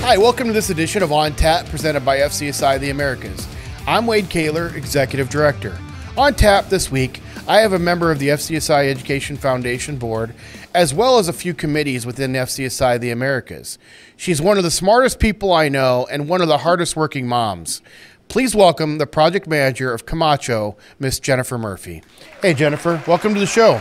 Hi, welcome to this edition of On Tap, presented by FCSI The Americas. I'm Wade Kaler, Executive Director. On Tap this week, I have a member of the FCSI Education Foundation Board, as well as a few committees within FCSI The Americas. She's one of the smartest people I know and one of the hardest working moms. Please welcome the project manager of Camacho, Miss Jennifer Murphy. Hey, Jennifer, welcome to the show.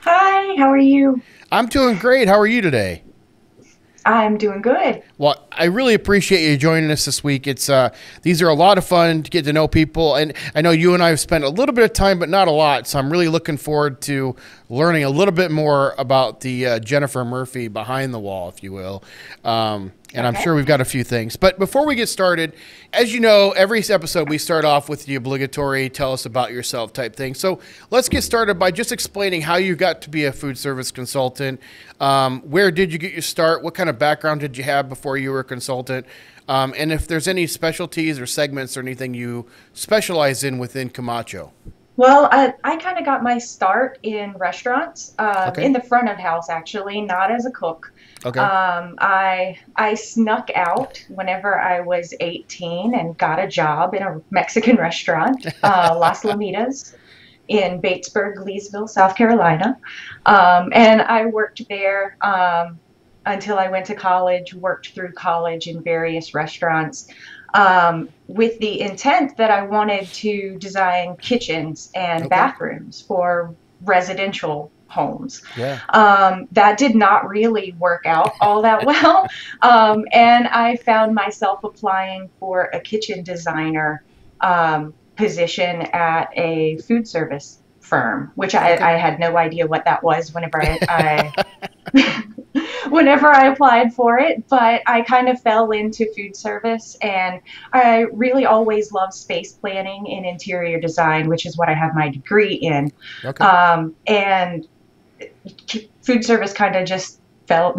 Hi, how are you? I'm doing great. How are you today? I'm doing good. Well, I really appreciate you joining us this week. It's these are a lot of fun to get to know people, and I know you and I have spent a little bit of time, but not a lot. So I'm really looking forward to learning a little bit more about the Jennifer Murphy behind the wall, if you will. And I'm sure we've got a few things. But before we get started, as you know, every episode we start off with the obligatory tell us about yourself type thing. So let's get started by just explaining how you got to be a food service consultant. Where did you get your start? What kind of background did you have before you were a consultant? And if there's any specialties or segments or anything you specialize in within Camacho. Well, I kind of got my start in restaurants, in the front of house, actually, not as a cook. Okay. I snuck out whenever I was 18 and got a job in a Mexican restaurant, Las Lomitas, in Batesburg, Leesville, South Carolina. And I worked there until I went to college, worked through college in various restaurants, with the intent that I wanted to design kitchens and bathrooms for residential homes. Yeah. That did not really work out all that well. And I found myself applying for a kitchen designer position at a food service firm, which I had no idea what that was whenever I whenever I applied for it, but I kind of fell into food service, and I really always loved space planning and interior design, which is what I have my degree in. Okay. And food service kind of just felt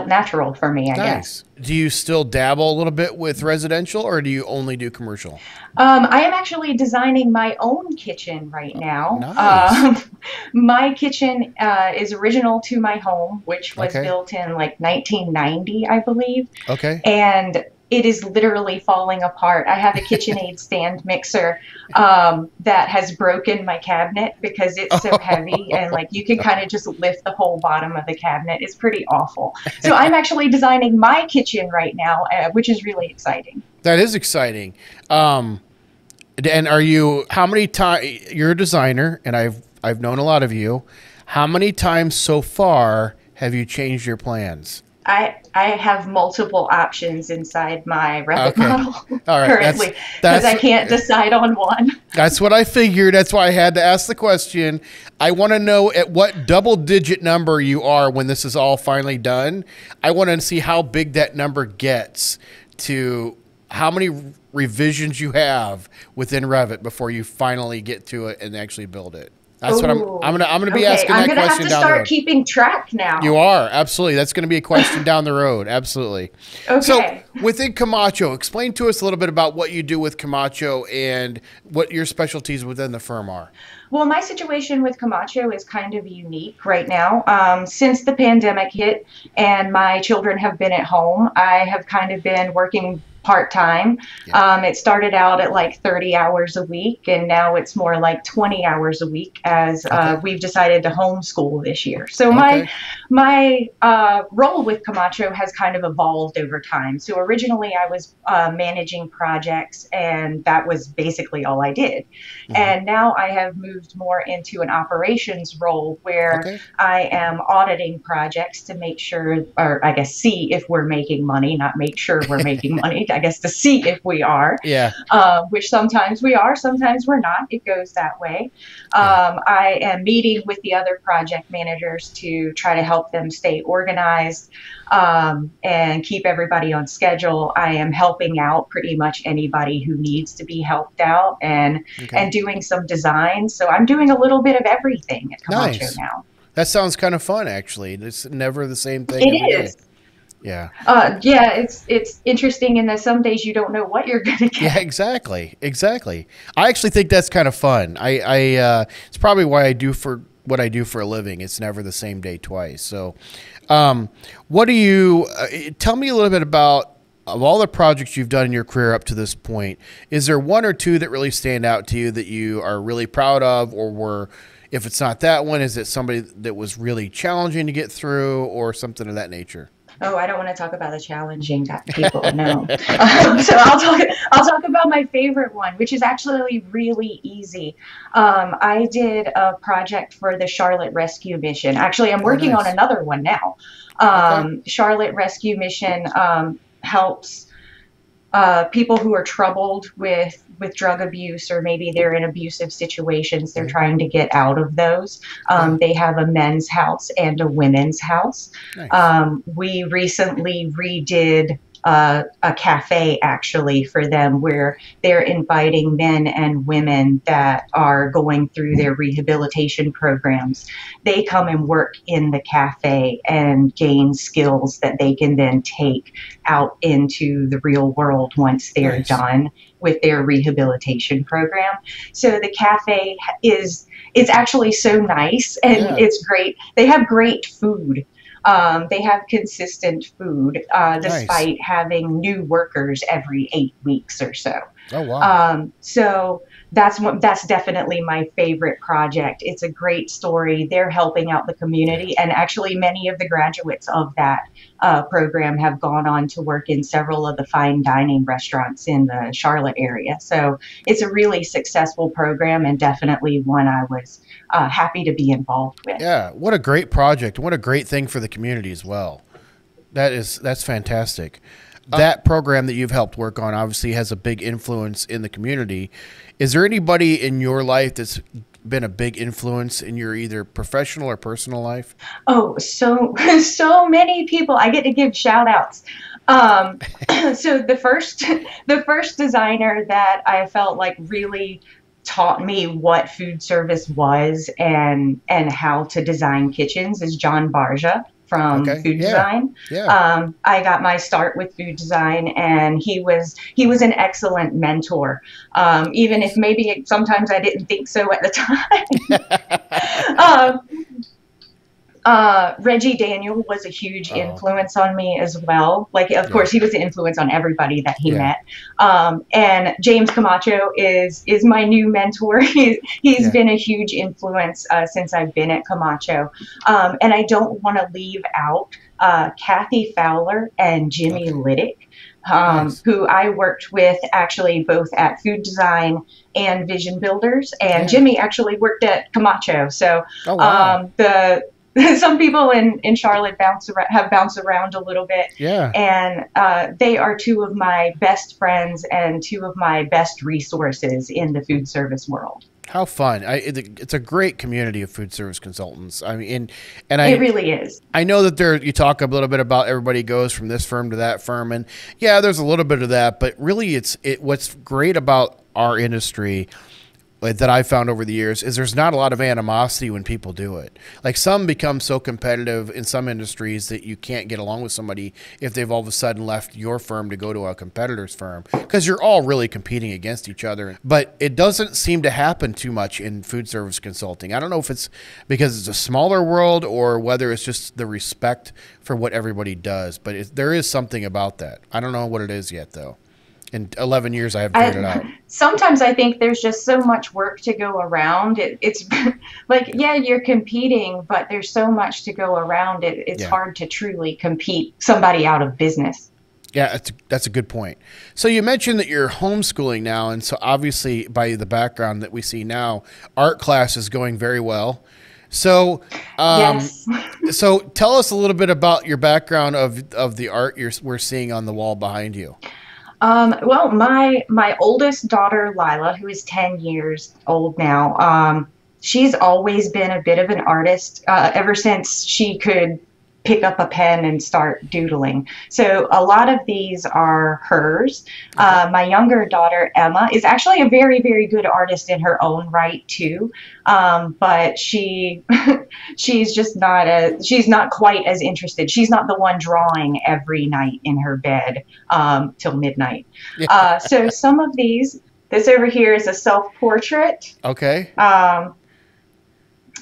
natural for me, I guess. Do you still dabble a little bit with residential, or do you only do commercial? I am actually designing my own kitchen right now. Nice. My kitchen is original to my home, which was built in like 1990, I believe. Okay. And it is literally falling apart. I have a KitchenAid stand mixer that has broken my cabinet because it's so heavy, and like you can kind of just lift the whole bottom of the cabinet. It's pretty awful. So I'm actually designing my kitchen right now, which is really exciting. That is exciting. And are you, how many times, you're a designer, and I've known a lot of you. How many times so far have you changed your plans? I have multiple options inside my Revit model currently, because I can't decide on one. That's what I figured. That's why I had to ask the question. I want to know at what double-digit number you are when this is all finally done. I want to see how big that number gets, to how many revisions you have within Revit before you finally get to it and actually build it. That's what I'm gonna be asking that question down the road. I'm gonna have to start keeping track now. You are, absolutely. That's gonna be a question down the road, absolutely. Okay. So within Camacho, explain to us a little bit about what you do with Camacho and what your specialties within the firm are. Well, my situation with Camacho is kind of unique right now. Since the pandemic hit and my children have been at home, I have kind of been working part-time. It started out at like 30 hours a week, and now it's more like 20 hours a week as we've decided to homeschool this year. So my role with Camacho has kind of evolved over time. So originally I was managing projects, and that was basically all I did. And now I have moved more into an operations role where I am auditing projects to make sure, or I guess see if we're making money, not make sure we're making money, I guess to see if we are, which sometimes we are, sometimes we're not. It goes that way. I am meeting with the other project managers to try to help them stay organized and keep everybody on schedule. I am helping out pretty much anybody who needs to be helped out, and doing some design. So I'm doing a little bit of everything at Camacho now. That sounds kind of fun, actually. It's never the same thing. It is. Yeah. It's interesting in that some days you don't know what you're going to get. Yeah, exactly. I actually think that's kind of fun. It's probably why I do for what I do for a living. It's never the same day twice. So, what do you tell me a little bit about? Of all the projects you've done in your career up to this point, is there one or two that really stand out to you that you are really proud of, or were, if it's not that one, is it somebody that was really challenging to get through or something of that nature? Oh, I don't want to talk about the challenging people. No. So I'll talk about my favorite one, which is actually really easy. I did a project for the Charlotte Rescue Mission. Actually, I'm working on another one now. Okay. Charlotte Rescue Mission helps people who are troubled with drug abuse, or maybe they're in abusive situations. They're trying to get out of those. They have a men's house and a women's house. Nice. We recently redid a cafe actually for them, where they're inviting men and women that are going through their rehabilitation programs. They come and work in the cafe and gain skills that they can then take out into the real world once they're done with their rehabilitation program. So the cafe it's actually so nice, and it's great. They have great food. They have consistent food, despite having new workers every 8 weeks or so. Oh, wow. So that's definitely my favorite project. It's a great story. They're helping out the community, and actually many of the graduates of that program have gone on to work in several of the fine dining restaurants in the Charlotte area. So it's a really successful program, and definitely one I was happy to be involved with. Yeah, what a great project. What a great thing for the community as well. That's fantastic. That program that you've helped work on obviously has a big influence in the community. Is there anybody in your life that's been a big influence in your either professional or personal life? Oh, so many people. I get to give shout outs. So the first designer that I felt like really taught me what food service was and how to design kitchens is John Barja from food design. Yeah. I got my start with food design, and he was an excellent mentor. Even if maybe sometimes I didn't think so at the time. Reggie Daniel was a huge influence on me as well. Like, of course, he was an influence on everybody that he met. And James Camacho is my new mentor. He's been a huge influence since I've been at Camacho. And I don't want to leave out Kathy Fowler and Jimmy Liddick, who I worked with actually both at Food Design and Vision Builders. And Jimmy actually worked at Camacho. So some people in Charlotte have bounced around a little bit. Yeah. And they are two of my best friends and two of my best resources in the food service world. How fun. It's a great community of food service consultants. I mean, it really is. I know that you talk a little bit about everybody goes from this firm to that firm, and yeah, there's a little bit of that, but really what's great about our industry that I found over the years is there's not a lot of animosity when people do it. Like, some become so competitive in some industries that you can't get along with somebody if they've all of a sudden left your firm to go to a competitor's firm, because you're all really competing against each other. But it doesn't seem to happen too much in food service consulting. I don't know if it's because it's a smaller world or whether it's just the respect for what everybody does, but there is something about that. I don't know what it is yet, though. In 11 years, I haven't figured it out. Sometimes I think there's just so much work to go around. It's like, yeah, you're competing, but there's so much to go around. It's hard to truly compete somebody out of business. Yeah, that's a good point. So you mentioned that you're homeschooling now, and so obviously by the background that we see now, art class is going very well. So, yes. So tell us a little bit about your background of the art we're seeing on the wall behind you. Well, my oldest daughter, Lila, who is 10 years old now, she's always been a bit of an artist, ever since she could pick up a pen and start doodling. So a lot of these are hers. My younger daughter, Emma, is actually a very, very good artist in her own right too. But she's not quite as interested. She's not the one drawing every night in her bed, till midnight. So some of this over here is a self-portrait. Okay.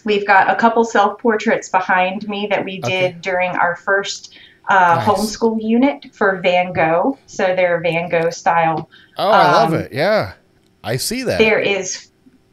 We've got a couple self-portraits behind me that we Okay. did during our first Nice. homeschool unit for Van Gogh. So they're Van Gogh style. Oh, I love Um, it. Yeah. I see that. there is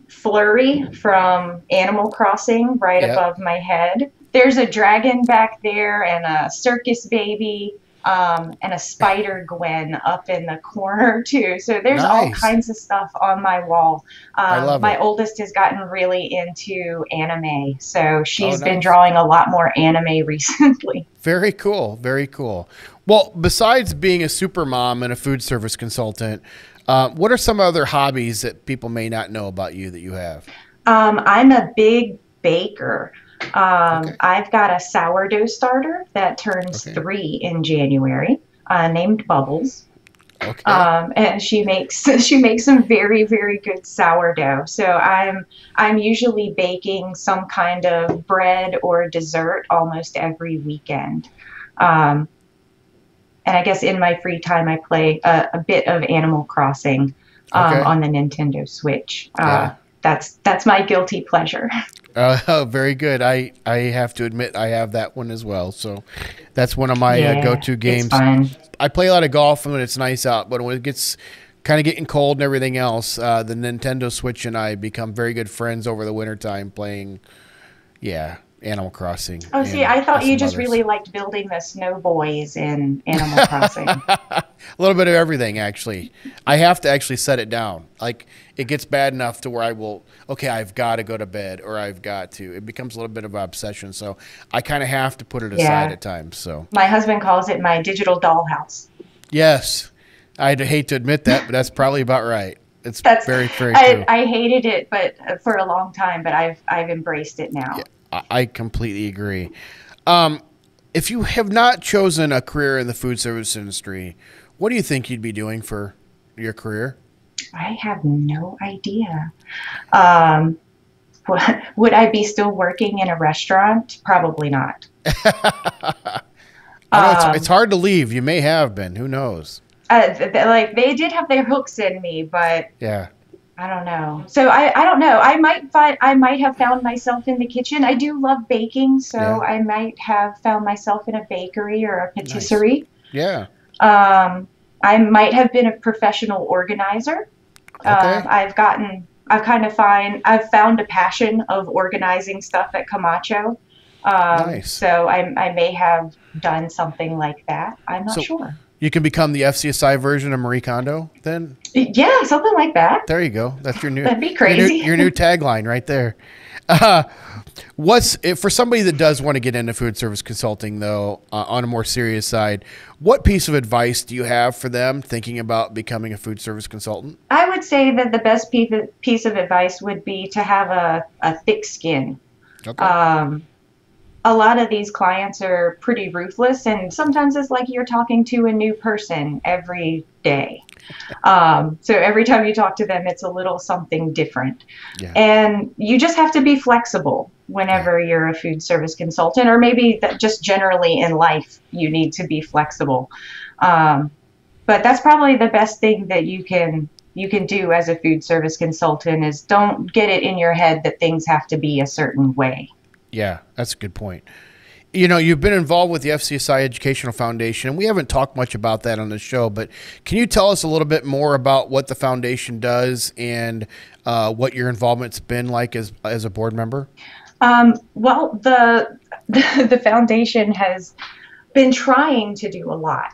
Flurry from Animal Crossing right Yeah. above my head. There's a dragon back there and a circus baby, and a spider Gwen up in the corner too. So there's all Nice. kinds of stuff on my wall. I love My it. oldest has gotten really into anime, so Oh, she's been nice. drawing a lot more anime recently. Very cool. Very cool. Well, besides being a super mom and a food service consultant, what are some other hobbies that people may not know about you that you have? I'm a big baker. Okay. I've got a sourdough starter that turns Okay. 3 in January, named Bubbles. Okay. And she makes she makes some very very good sourdough. So I'm usually baking some kind of bread or dessert almost every weekend. Um, and I guess in my free time I play a bit of Animal Crossing Okay. on the Nintendo Switch. Yeah. That's my guilty pleasure. Very good. I have to admit I have that one as well. So that's one of my Yeah, go-to it's games. fun. I play a lot of golf when it's nice out, but when it gets kind of getting cold and everything else, the Nintendo Switch and I become very good friends over the wintertime playing, yeah, Animal Crossing Oh, see, I and thought you some just others. really liked building the snow boys in Animal Crossing. A little bit of everything, actually. I have to actually set it down. Like, it gets bad enough to where I will, okay, I've got to go to bed or I've got to. It becomes a little bit of an obsession. So I kind of have to put it aside Yeah. at times. So, My husband calls it my digital dollhouse. yes, I'd hate to admit that, but that's probably about right. It's That's very, very true. I hated it, but for a long time, but I've embraced it Yeah, now. I completely agree. Um, if you have not chosen a career in the food service industry, what do you think you'd be doing for your career? I have no idea. Um, would I be still working in a restaurant? Probably not. I know it's Um, hard to leave. You may have been. Who knows? like they did have their hooks in me, but Yeah. I don't know. So I don't know. I might have found myself in the kitchen. I do love baking, so Yeah. I might have found myself in a bakery or a Nice. patisserie. Yeah. Um, I might have been a professional organizer. Okay. I've found a passion of organizing stuff at Camacho. Nice. So I may have done something like that. I'm not So sure. you can become the FCSI version of Marie Kondo then? Yeah, something like that. There you go. That's That'd be crazy. your new tagline right there. Uh, what's if for somebody that does want to get into food service consulting though, on a more serious side, what piece of advice do you have for them thinking about becoming a food service consultant? I would say that the best piece of advice would be to have a thick skin. Okay. Um, a lot of these clients are pretty ruthless, and sometimes it's like you're talking to a new person every day. So every time you talk to them, it's a little something different. Yeah. And you just have to be flexible Yeah. whenever you're a food service consultant, or maybe that just generally in life, you need to be flexible. Um, but that's probably the best thing that you can do as a food service consultant is don't get it in your head that things have to be a certain way. Yeah, that's a good point. You know, you've been involved with the FCSI Educational Foundation, and we haven't talked much about that on the show, but can you tell us a little bit more about what the foundation does and what your involvement's been like as a board member? Well, the foundation has been trying to do a lot.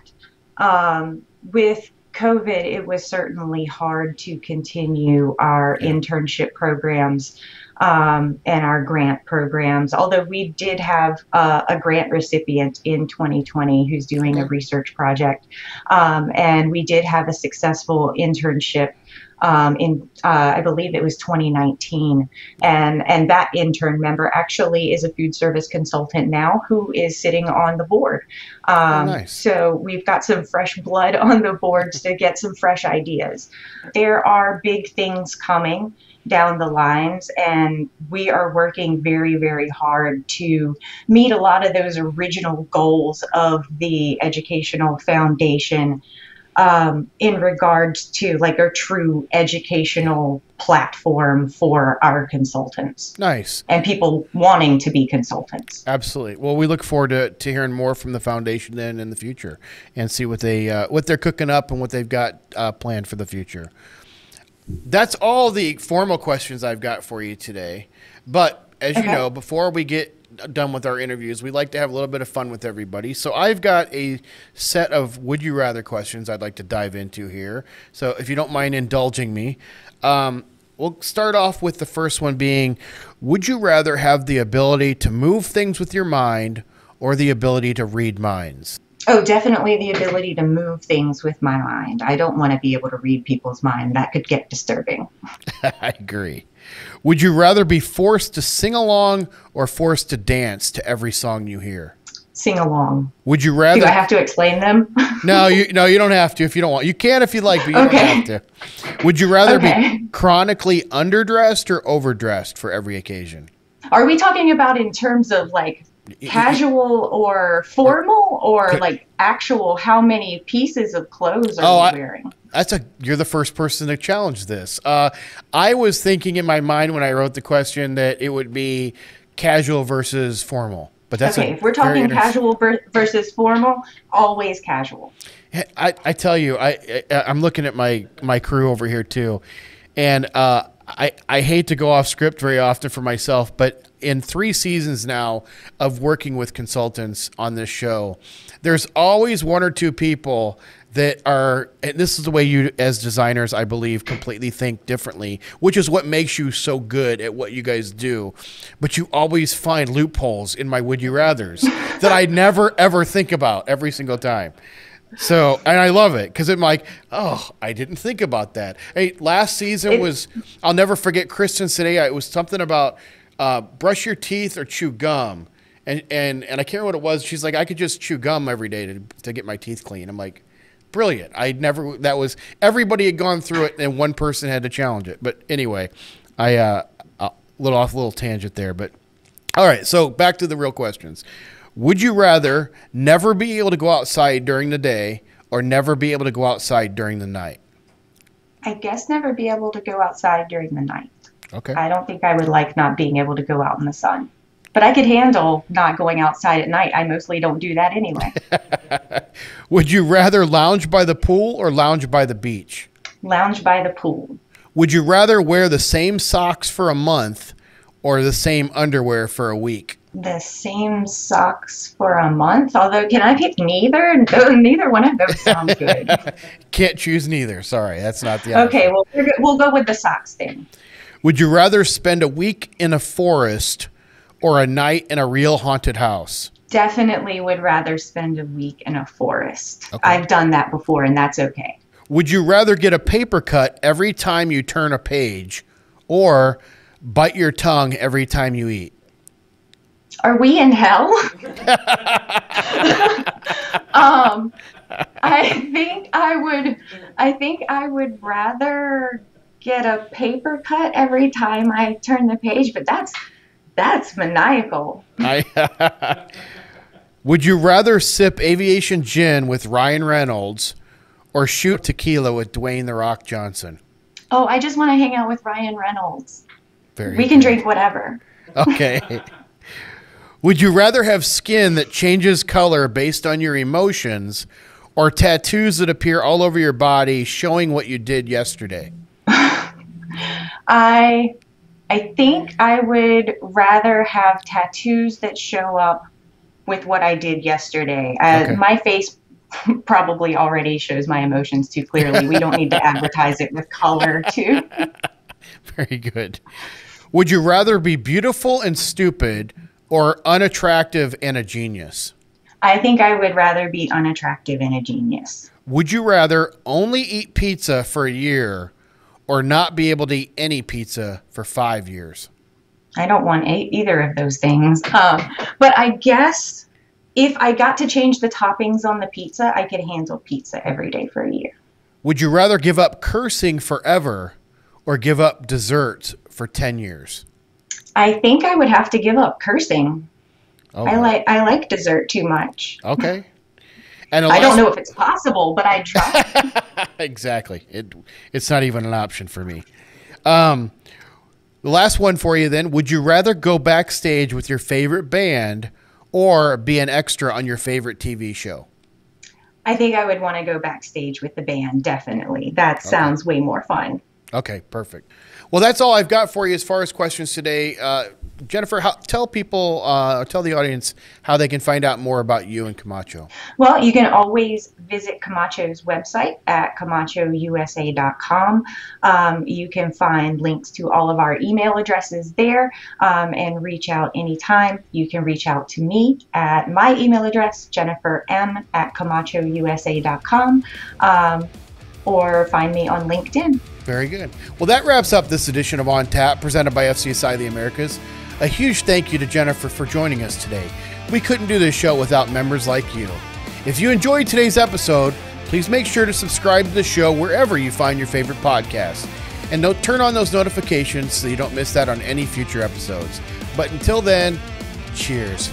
With COVID, it was certainly hard to continue our Yeah. internship programs and our grant programs. Although we did have a grant recipient in 2020 who's doing a Okay. research project, and we did have a successful internship in I believe it was 2019, and that intern member actually is a food service consultant now who is sitting on the board. Oh, nice. So we've got some fresh blood on the boards to get some fresh ideas. There are big things coming down the lines, and we are working very, very hard to meet a lot of those original goals of the educational foundation. in regards to like a true educational platform for our consultants. Nice. And people wanting to be consultants. Absolutely. Well, we look forward to hearing more from the foundation then in the future, and see what they're cooking up and what they've got planned for the future. That's all the formal questions I've got for you today. But as you know, before we get done with our interviews, we like to have a little bit of fun with everybody. So I've got a set of would you rather questions I'd like to dive into here. So if you don't mind indulging me, we'll start off with the first one being, would you rather have the ability to move things with your mind or the ability to read minds? Oh, definitely the ability to move things with my mind. I don't want to be able to read people's mind. That could get disturbing. I agree. Would you rather be forced to sing along or forced to dance to every song you hear? Sing along. Would you rather? Do I have to explain them? No, you don't have to if you don't want. You can if you like, but you don't have to. Would you rather be chronically underdressed or overdressed for every occasion? Are we talking about in terms of like casual or formal, or like actual how many pieces of clothes are you wearing? You're the first person to challenge this. I was thinking in my mind when I wrote the question that it would be casual versus formal. But that's okay. If we're talking casual versus formal, always casual. I tell you, I'm looking at my crew over here too, and I hate to go off script very often for myself, but in 3 seasons now of working with consultants on this show, there's always 1 or 2 people that are, and this is the way you as designers, I believe, completely think differently, which is what makes you so good at what you guys do. But you always find loopholes in my would you rathers that I never ever think about every single time. So, and I love it because I'm like, oh, I didn't think about that. Hey, last season was, I'll never forget Kristen today. It was something about brush your teeth or chew gum. And I can't remember what it was. She's like, I could just chew gum every day to get my teeth clean. I'm like, brilliant. Everybody had gone through it and one person had to challenge it. But anyway, little tangent there, but all right. So back to the real questions. Would you rather never be able to go outside during the day or never be able to go outside during the night? I guess never be able to go outside during the night. Okay. I don't think I would like not being able to go out in the sun. But I could handle not going outside at night. I mostly don't do that anyway. Would you rather lounge by the pool or lounge by the beach? Lounge by the pool. Would you rather wear the same socks for a month or the same underwear for a week? The same socks for a month? Although, can I pick neither? No, neither one of those sounds good. Can't choose neither. Sorry, that's not the option. Okay, well, we'll go with the socks thing. Would you rather spend a week in a forest or a night in a real haunted house? Definitely would rather spend a week in a forest. Okay. I've done that before, and that's okay. Would you rather get a paper cut every time you turn a page or bite your tongue every time you eat? Are we in hell? I think I would rather get a paper cut every time I turn the page, but that's maniacal. Would you rather sip aviation gin with Ryan Reynolds or shoot tequila with Dwayne "The Rock" Johnson? Oh, I just want to hang out with Ryan Reynolds. Very we can drink whatever. Okay. Would you rather have skin that changes color based on your emotions or tattoos that appear all over your body showing what you did yesterday? I think I would rather have tattoos that show up with what I did yesterday. Okay. My face probably already shows my emotions too clearly. We don't need to advertise it with color too. Very good. Would you rather be beautiful and stupid or unattractive and a genius? I think I would rather be unattractive and a genius. Would you rather only eat pizza for a year or not be able to eat any pizza for 5 years? I don't want either of those things. But I guess if I got to change the toppings on the pizza, I could handle pizza every day for a year. Would you rather give up cursing forever or give up desserts for 10 years? I think I would have to give up cursing. Oh, I like dessert too much. Okay. And I don't know if it's possible, but I try. Exactly. It's not even an option for me. The last one for you then. Would you rather go backstage with your favorite band or be an extra on your favorite TV show? I think I would want to go backstage with the band, definitely. That sounds way more fun. Okay, perfect. Well, that's all I've got for you as far as questions today. Jennifer, tell the audience how they can find out more about you and Camacho. Well, you can always visit Camacho's website at camachousa.com. You can find links to all of our email addresses there and reach out anytime. You can reach out to me at my email address, jenniferm@camachousa.com, or find me on LinkedIn. Very good. Well, that wraps up this edition of On Tap, presented by FCSI The Americas. A huge thank you to Jennifer for joining us today. We couldn't do this show without members like you. If you enjoyed today's episode, please make sure to subscribe to the show wherever you find your favorite podcast. And turn on those notifications so you don't miss that on any future episodes. But until then, cheers.